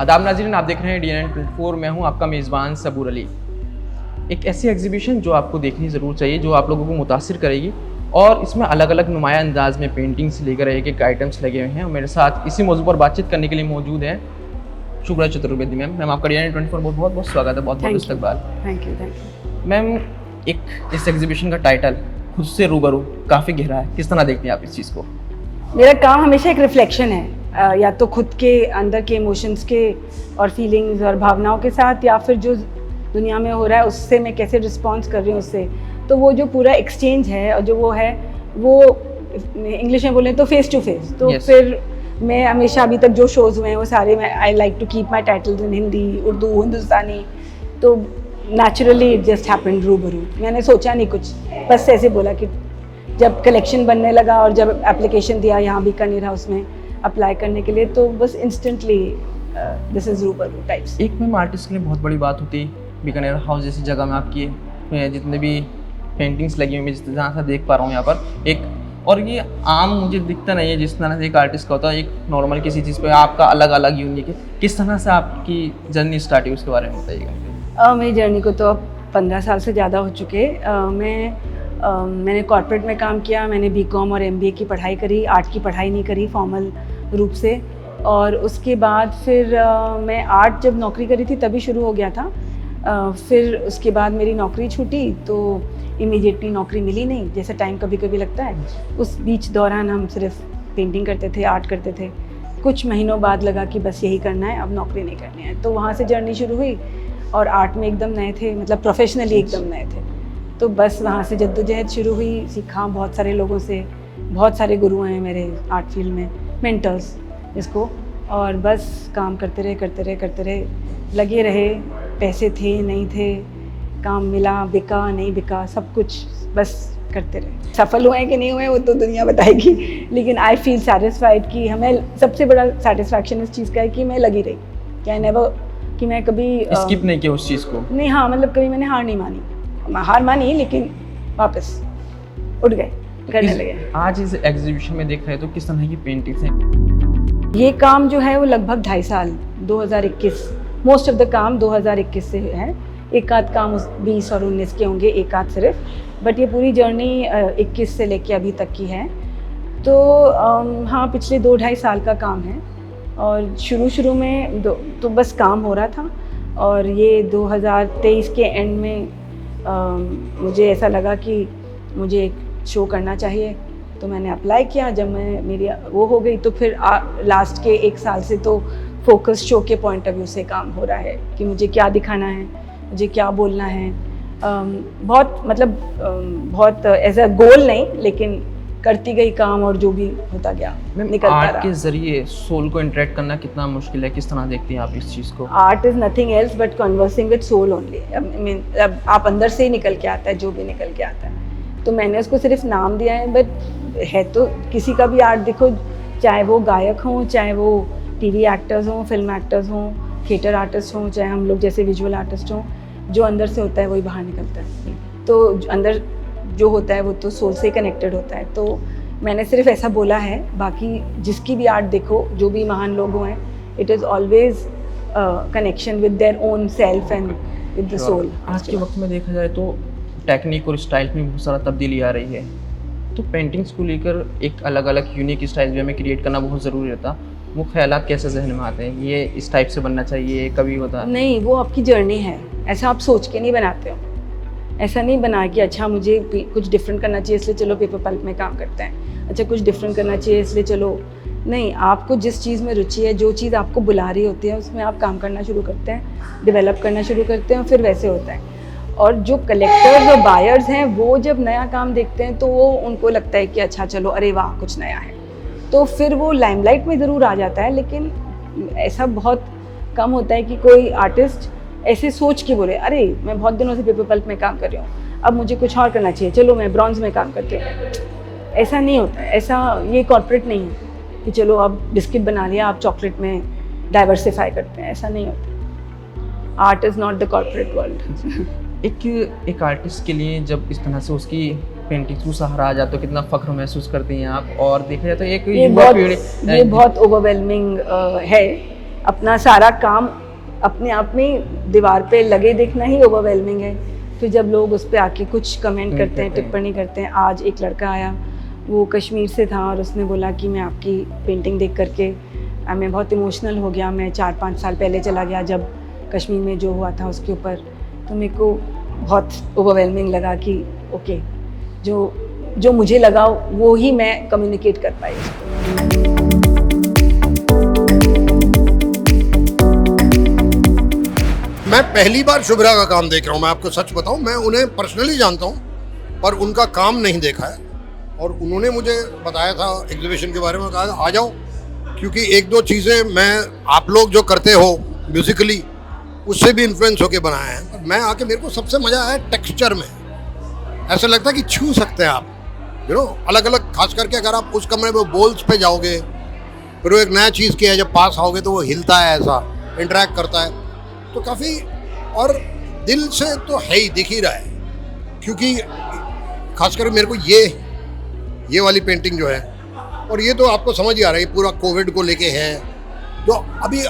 आदाब नाज़रीन, आप देख रहे हैं DNN24। मैं हूं आपका मेज़बान सबूर अली। एक ऐसी एग्जीबिशन जो आपको देखनी ज़रूर चाहिए, जो आप लोगों को मुतासिर करेगी, और इसमें अलग अलग नुमाया अंदाज में पेंटिंग से लेकर एक आइटम्स लगे हुए हैं। और मेरे साथ इसी मौजू पर बातचीत करने के लिए मौजूद हैं शुक्रा चतुर्वेदी मैम। आपका DNN24 बहुत बहुत स्वागत है, बहुत बहुत इस्तकबाल। Thank you. मैम, एक इस एग्जीबिशन का टाइटल खुद से रूबरू काफ़ी गहरा है, किस तरह देखते हैं आप इस चीज़ को? मेरा काम हमेशा एक रिफ्लेक्शन है, या तो खुद के अंदर के इमोशंस के और फीलिंग्स और भावनाओं के साथ, या फिर जो दुनिया में हो रहा है उससे मैं कैसे रिस्पॉन्स कर रही हूँ उससे। तो वो जो पूरा एक्सचेंज है और जो वो है, वो इंग्लिश में बोलें तो फेस टू फेस। तो Yes. फिर मैं हमेशा अभी तक जो शोज़ हुए हैं वो सारे मैं I like to keep my titles in Hindi, Urdu, Hindustani. तो नेचुरली इट जस्ट हैपेंड रूबरू। मैंने सोचा नहीं कुछ, बस ऐसे बोला कि जब कलेक्शन बनने लगा और जब एप्लीकेशन दिया यहाँ बीकानेर हाउस में अप्लाई करने के लिए, तो बस इंस्टेंटली दिस इज़ रूबरू टाइप्स। एक मैम, आर्टिस्ट के लिए बहुत बड़ी बात होती है बीकानेर हाउस जैसी जगह में आपकी जितने भी पेंटिंग्स लगी हुई, मैं जहाँ से देख पा रहा हूँ यहाँ पर एक, और ये आम मुझे दिखता नहीं है जिस तरह से एक आर्टिस्ट का होता है। एक नॉर्मल किसी चीज़ पे आपका अलग अलग यूनिक है। किस तरह से आपकी जर्नी स्टार्ट हुई, उसके बारे में बताइएगा। मेरी जर्नी को तो अब 15 साल से ज़्यादा हो चुके। मैंने कॉर्पोरेट में काम किया, मैंने BCom और MBA की पढ़ाई करी, आर्ट की पढ़ाई नहीं करी फॉर्मल रूप से। और उसके बाद फिर मैं आर्ट जब नौकरी करी थी तभी शुरू हो गया था। फिर उसके बाद मेरी नौकरी छूटी तो इमीडिएटली नौकरी मिली नहीं, जैसे टाइम कभी कभी लगता है। उस बीच दौरान हम सिर्फ पेंटिंग करते थे, आर्ट करते थे। कुछ महीनों बाद लगा कि बस यही करना है, अब नौकरी नहीं करनी है। तो वहाँ से जर्नी शुरू हुई और आर्ट में एकदम नए थे, मतलब प्रोफेशनली एकदम नए थे। तो बस वहाँ से जद्दोजहद शुरू हुई, सीखा बहुत सारे लोगों से। बहुत सारे गुरु हैं मेरे आर्ट फील्ड में, मेंटर्स इसको। और बस काम करते रहे, लगे रहे। पैसे थे नहीं थे, काम मिला, बिका नहीं बिका, सब कुछ बस करते रहे। सफल हुए कि नहीं हुए वो तो दुनिया बताएगी, लेकिन आई फील सेटिस्फाइड कि हमें सबसे बड़ा सेटिस्फैक्शन इस चीज़ का है कि मैं लगी रही, क्या नेवर कि मैं कभी स्किप नहीं किया उस चीज़ को। नहीं, हाँ, मतलब कभी मैंने हार नहीं मानी, लेकिन वापस उठ गए, करने लगे। आज इस एग्जीबिशन में देख रहे हैं तो किस तरह की पेंटिंग्स हैं? ये काम जो है वो लगभग 2.5 साल, 2021, मोस्ट ऑफ द काम 2021 से है। एक आध काम 20 और 19 के होंगे, एक आध सिर्फ, बट ये पूरी जर्नी 21 से लेके अभी तक की है। तो हाँ, पिछले 2-2.5 साल का काम है। और शुरू में तो बस काम हो रहा था, और ये 2023 के एंड में मुझे ऐसा लगा कि मुझे एक शो करना चाहिए, तो मैंने अप्लाई किया। जब मैं मेरी वो हो गई तो फिर लास्ट के 1 साल से तो फोकस शो के पॉइंट ऑफ व्यू से काम हो रहा है कि मुझे क्या दिखाना है, मुझे क्या बोलना है। बहुत एज अ गोल नहीं, लेकिन करती गई काम और जो भी होता गया निकलता रहा। आर्ट के जरिए सोल को इंटरेक्ट करना कितना मुश्किल है, किस तरह देखती हैं आप इस चीज़ को? Art is nothing else but conversing with soul only. अब आप अंदर से ही निकल के आता है, जो भी निकल के आता है। तो मैंने उसको सिर्फ नाम दिया है, बट है तो किसी का भी आर्ट देखो, चाहे वो गायक हों, चाहे वो TV एक्टर्स हों, फिल्म एक्टर्स हों, थिएटर आर्टिस्ट हों, चाहे हम लोग जैसे विजुअल आर्टिस्ट हों, जो अंदर से होता है वही बाहर निकलता है। तो अंदर जो होता है वो तो सोल से कनेक्टेड होता है। तो मैंने सिर्फ ऐसा बोला है, बाकी जिसकी भी आर्ट देखो, जो भी महान लोग हैं, it is always connection with their own self and with the soul. आज के वक्त में देखा जाए तो टेक्निक और स्टाइल में बहुत सारा तब्दीली आ रही है, तो पेंटिंग्स को लेकर एक अलग अलग यूनिक स्टाइल में क्रिएट करना बहुत ज़रूरी रहता। वो ख्यालात कैसे जहन में आते हैं, ये इस टाइप से बनना चाहिए, कभी होता नहीं, वो आपकी जर्नी है, ऐसा आप सोच के नहीं बनाते हो। ऐसा नहीं बना कि अच्छा मुझे कुछ डिफरेंट करना चाहिए इसलिए चलो पेपर पल्प में काम करते हैं, अच्छा कुछ डिफरेंट करना चाहिए इसलिए चलो। नहीं, आपको जिस चीज़ में रुचि है, जो चीज़ आपको बुला रही होती है, उसमें आप काम करना शुरू करते हैं, डेवलप करना शुरू करते हैं, फिर वैसे होता है। और जो कलेक्टर्स और बायर्स हैं, वो जब नया काम देखते हैं तो वो उनको लगता है कि अच्छा चलो, अरे वाह, कुछ नया है, तो फिर वो लाइमलाइट में ज़रूर आ जाता है। लेकिन ऐसा बहुत कम होता है कि कोई आर्टिस्ट ऐसे सोच के बोले, अरे मैं बहुत दिनों से पेपर पल्प में काम कर रही हूँ, अब मुझे कुछ और करना चाहिए, चलो मैं ब्रॉन्ज में काम करती हूँ। ऐसा नहीं होता है, ऐसा ये कॉर्पोरेट नहीं है कि चलो अब बिस्किट बना लिया, आप चॉकलेट में डाइवर्सिफाई करते हैं, ऐसा नहीं होता। Art is not the corporate world. एक आर्टिस्ट के लिए जब इस तरह से उसकी पेंटिंग्स को सहारा आ जाता तो कितना फख्र महसूस करती हैं आप? और देखा जाए तो एक ये बहुत ओवरवेलमिंग है अपना सारा काम अपने आप में दीवार पे लगे देखना ही ओवरवेलमिंग है। फिर जब लोग उस पर आके कुछ कमेंट करते हैं, टिप्पणी करते हैं। आज एक लड़का आया, वो कश्मीर से था और उसने बोला कि मैं आपकी पेंटिंग देख करके मैं बहुत इमोशनल हो गया। मैं 4-5 साल पहले चला गया जब कश्मीर में जो हुआ था उसके ऊपर, तो मेरे को बहुत ओवरवेलमिंग लगा कि ओके, जो मुझे लगा वो ही मैं कम्युनिकेट कर पाई। मैं पहली बार शुभ्रा का काम देख रहा हूँ। मैं आपको सच बताऊँ, मैं उन्हें पर्सनली जानता हूँ पर उनका काम नहीं देखा है। और उन्होंने मुझे बताया था एग्जीबिशन के बारे में, कहा आ जाओ, क्योंकि एक दो चीज़ें मैं आप लोग जो करते हो म्यूज़िकली उससे भी इन्फ्लुएंस होके बनाया है। पर मैं आके मेरे को सबसे मज़ा आया टेक्सचर में। ऐसा लगता है कि छू सकते हैं आप, अलग अलग, खास करके अगर आप उस कमरे में बोल्स पे जाओगे, फिर वो एक नया चीज़ की है, जब पास आओगे तो वो हिलता है, ऐसा इंटरेक्ट करता है, तो काफ़ी, और दिल से तो है ही, दिख ही रहा है। क्योंकि खासकर मेरे को ये वाली पेंटिंग जो है, और ये तो आपको समझ ही आ रहा है, पूरा कोविड को लेके है, जो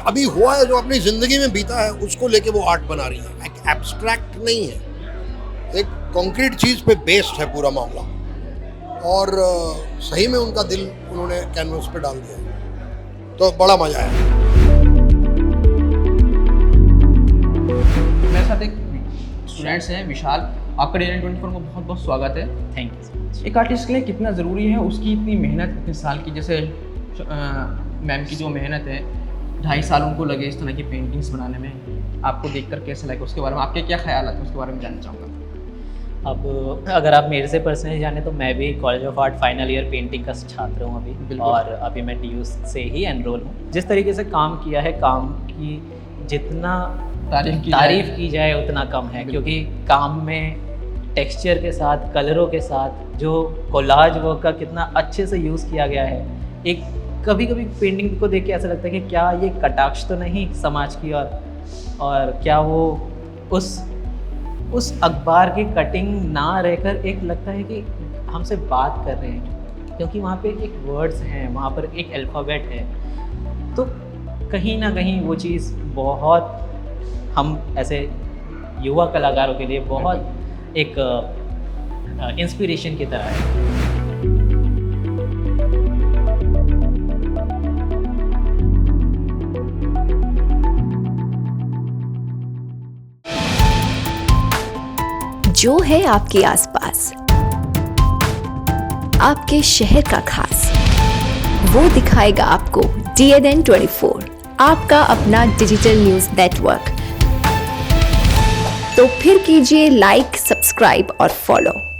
अभी हुआ है, जो अपनी ज़िंदगी में बीता है, उसको लेके वो आर्ट बना रही है। एक एब्स्ट्रैक्ट नहीं है, एक कॉन्क्रीट चीज़ पे बेस्ड है पूरा मामला। और सही में उनका दिल उन्होंने कैनवस पे डाल दिया, तो बड़ा मज़ा आया। मेरे साथ एक स्टूडेंट्स हैं, विशाल। आपका DNA 24 में बहुत बहुत स्वागत है। Thank you so much. एक आर्टिस्ट के लिए कितना ज़रूरी है उसकी इतनी मेहनत, इतने साल की, जैसे मैम की जो मेहनत है, 2.5 साल उनको लगे इस तरह की पेंटिंग्स बनाने में। आपको देखकर कैसा लगा, उसके बारे में आपके क्या ख्याल आते हैं, उसके बारे में जानना चाहूँगा। अब अगर आप मेरे से पर्सनली जाने तो मैं भी college of art final year painting का छात्र हूँ अभी, और अभी मैं DU से ही एनरोल हूँ। जिस तरीके से काम किया है, काम की जितना तारीफ की जाए उतना कम है, क्योंकि काम में टेक्सचर के साथ, कलरों के साथ जो कोलाज वर्क का कितना अच्छे से यूज़ किया गया है। एक कभी कभी पेंटिंग को देख के ऐसा लगता है कि क्या ये कटाक्ष तो नहीं समाज की, और क्या वो उस अखबार की कटिंग ना रहकर एक लगता है कि हमसे बात कर रहे हैं, क्योंकि वहाँ पे एक वर्ड्स हैं, वहाँ पर एक अल्फ़ाबेट है। तो कहीं ना कहीं वो चीज़ बहुत, हम ऐसे युवा कलाकारों के लिए बहुत एक इंस्पिरेशन की तरह है। जो है आपके आसपास, आपके शहर का खास, वो दिखाएगा आपको DNN 24, आपका अपना डिजिटल न्यूज नेटवर्क। तो फिर कीजिए लाइक, सब्सक्राइब और फॉलो।